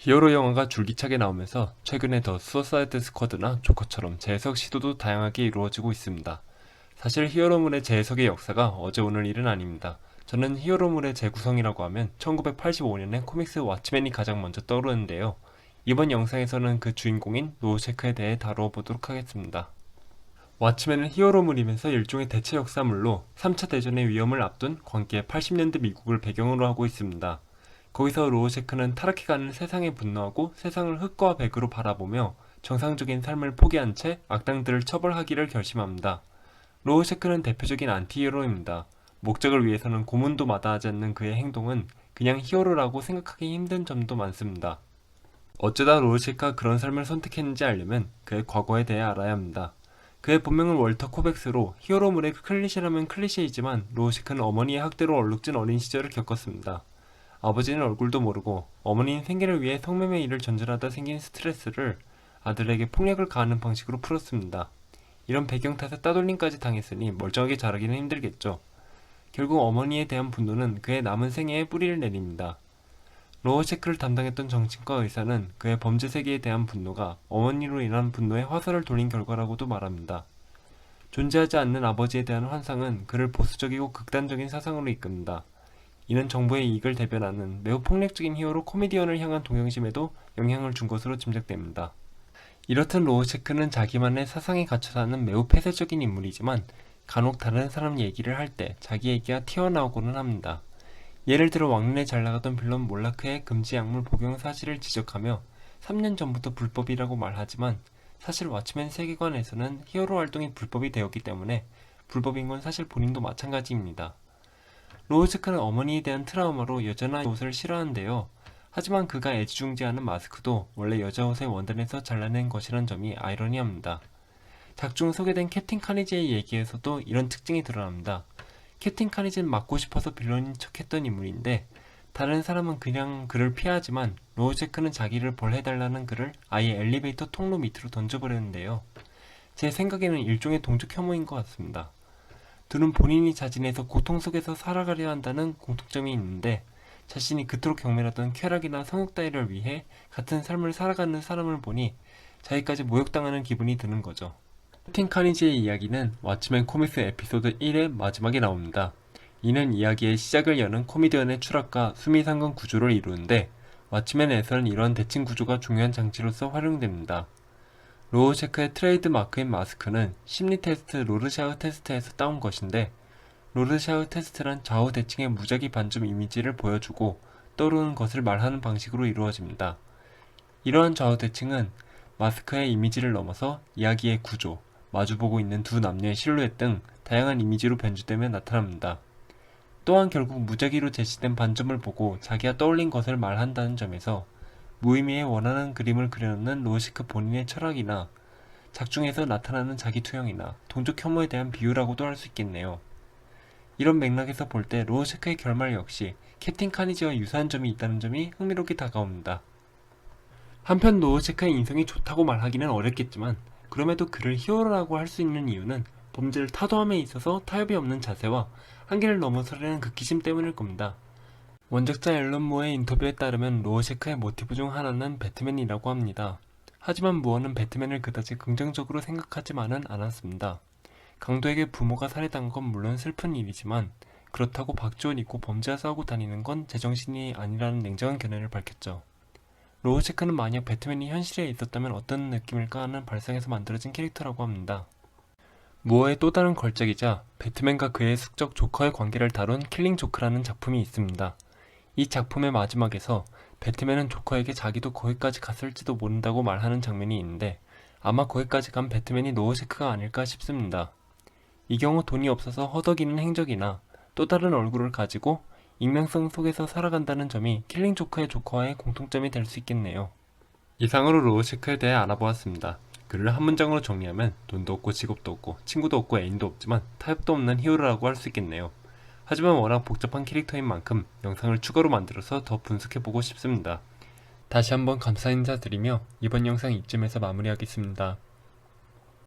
히어로 영화가 줄기차게 나오면서 최근에 더 수어사이드 스쿼드나 조커처럼 재해석 시도도 다양하게 이루어지고 있습니다. 사실 히어로물의 재해석의 역사가 어제 오늘 일은 아닙니다. 저는 히어로물의 재구성이라고 하면 1985년의 코믹스 왓츠맨이 가장 먼저 떠오르는데요. 이번 영상에서는 그 주인공인 로우셰크에 대해 다루어 보도록 하겠습니다. 왓츠맨은 히어로물이면서 일종의 대체 역사물로 3차 대전의 위험을 앞둔 광기의 80년대 미국을 배경으로 하고 있습니다. 거기서 로우셰크는 타락해가는 세상에 분노하고 세상을 흑과 백으로 바라보며 정상적인 삶을 포기한 채 악당들을 처벌하기를 결심합니다. 로우셰크는 대표적인 안티히어로입니다. 목적을 위해서는 고문도 마다하지 않는 그의 행동은 그냥 히어로라고 생각하기 힘든 점도 많습니다. 어쩌다 로우셰크가 그런 삶을 선택했는지 알려면 그의 과거에 대해 알아야 합니다. 그의 본명은 월터 코백스로 히어로물의 클리셰라면 클리셰이지만 로우셰크는 어머니의 학대로 얼룩진 어린 시절을 겪었습니다. 아버지는 얼굴도 모르고 어머니는 생계를 위해 성매매 일을 전전하다 생긴 스트레스를 아들에게 폭력을 가하는 방식으로 풀었습니다. 이런 배경 탓에 따돌림까지 당했으니 멀쩡하게 자라기는 힘들겠죠. 결국 어머니에 대한 분노는 그의 남은 생애에 뿌리를 내립니다. 로어셰크를 담당했던 정치과 의사는 그의 범죄 세계에 대한 분노가 어머니로 인한 분노에 화살을 돌린 결과라고도 말합니다. 존재하지 않는 아버지에 대한 환상은 그를 보수적이고 극단적인 사상으로 이끕니다. 이는 정부의 이익을 대변하는 매우 폭력적인 히어로 코미디언을 향한 동정심에도 영향을 준 것으로 짐작됩니다. 이렇듯 로우셰크는 자기만의 사상에 갇혀 사는 매우 폐쇄적인 인물이지만 간혹 다른 사람 얘기를 할 때 자기 얘기가 튀어나오고는 합니다. 예를 들어 왕년에 잘나가던 빌런 몰라크의 금지 약물 복용 사실을 지적하며 3년 전부터 불법이라고 말하지만 사실 왓츠맨 세계관에서는 히어로 활동이 불법이 되었기 때문에 불법인 건 사실 본인도 마찬가지입니다. 로우셰크는 어머니에 대한 트라우마로 여자나 옷을 싫어하는데요. 하지만 그가 애지중지하는 마스크도 원래 여자 옷의 원단에서 잘라낸 것이란 점이 아이러니합니다. 작중 소개된 캡틴 카니지의 얘기에서도 이런 특징이 드러납니다. 캡틴 카니지는 맞고 싶어서 빌런인 척했던 인물인데 다른 사람은 그냥 그를 피하지만 로우셰크는 자기를 벌해달라는 글을 아예 엘리베이터 통로 밑으로 던져버렸는데요. 제 생각에는 일종의 동족 혐오인 것 같습니다. 둘은 본인이 자진해서 고통 속에서 살아가려 한다는 공통점이 있는데 자신이 그토록 경멸하던 쾌락이나 성욕 따위를 위해 같은 삶을 살아가는 사람을 보니 자기까지 모욕당하는 기분이 드는 거죠. 캡틴 카니지의 이야기는 왓츠맨 코믹스 에피소드 1의 마지막에 나옵니다. 이는 이야기의 시작을 여는 코미디언의 추락과 수미상관 구조를 이루는데 왓츠맨에서는 이런 대칭 구조가 중요한 장치로서 활용됩니다. 로우셰크의 트레이드 마크인 마스크는 심리 테스트 로르샤흐 테스트에서 따온 것인데 로르샤흐 테스트란 좌우 대칭의 무작위 반점 이미지를 보여주고 떠오르는 것을 말하는 방식으로 이루어집니다. 이러한 좌우 대칭은 마스크의 이미지를 넘어서 이야기의 구조, 마주보고 있는 두 남녀의 실루엣 등 다양한 이미지로 변주되며 나타납니다. 또한 결국 무작위로 제시된 반점을 보고 자기가 떠올린 것을 말한다는 점에서 무의미에 원하는 그림을 그려놓는 로우셰크 본인의 철학이나 작중에서 나타나는 자기 투영이나 동족 혐오에 대한 비유라고도 할 수 있겠네요. 이런 맥락에서 볼 때 로우셰크의 결말 역시 캡틴 카니지와 유사한 점이 있다는 점이 흥미롭게 다가옵니다. 한편 로우셰크의 인성이 좋다고 말하기는 어렵겠지만 그럼에도 그를 히어로라고 할 수 있는 이유는 범죄를 타도함에 있어서 타협이 없는 자세와 한계를 넘어서려는 극기심 때문일 겁니다. 원작자 앨런 무어의 인터뷰에 따르면 로우셰크의 모티브 중 하나는 배트맨이라고 합니다. 하지만 무어는 배트맨을 그다지 긍정적으로 생각하지만은 않았습니다. 강도에게 부모가 살해당한 건 물론 슬픈 일이지만 그렇다고 박쥐 옷 입고 범죄와 싸우고 다니는 건 제정신이 아니라는 냉정한 견해를 밝혔죠. 로우셰크는 만약 배트맨이 현실에 있었다면 어떤 느낌일까 하는 발상에서 만들어진 캐릭터라고 합니다. 무어의 또 다른 걸작이자 배트맨과 그의 숙적 조커의 관계를 다룬 킬링 조크라는 작품이 있습니다. 이 작품의 마지막에서 배트맨은 조커에게 자기도 거기까지 갔을지도 모른다고 말하는 장면이 있는데 아마 거기까지 간 배트맨이 로우셰크가 아닐까 싶습니다. 이 경우 돈이 없어서 허덕이는 행적이나 또 다른 얼굴을 가지고 익명성 속에서 살아간다는 점이 킬링 조크의 조커와의 공통점이 될 수 있겠네요. 이상으로 로우셰크에 대해 알아보았습니다. 그를 한 문장으로 정리하면 돈도 없고 직업도 없고 친구도 없고 애인도 없지만 타협도 없는 히어로라고 할 수 있겠네요. 하지만 워낙 복잡한 캐릭터인 만큼 영상을 추가로 만들어서 더 분석해보고 싶습니다. 다시 한번 감사 인사드리며 이번 영상 이쯤에서 마무리하겠습니다.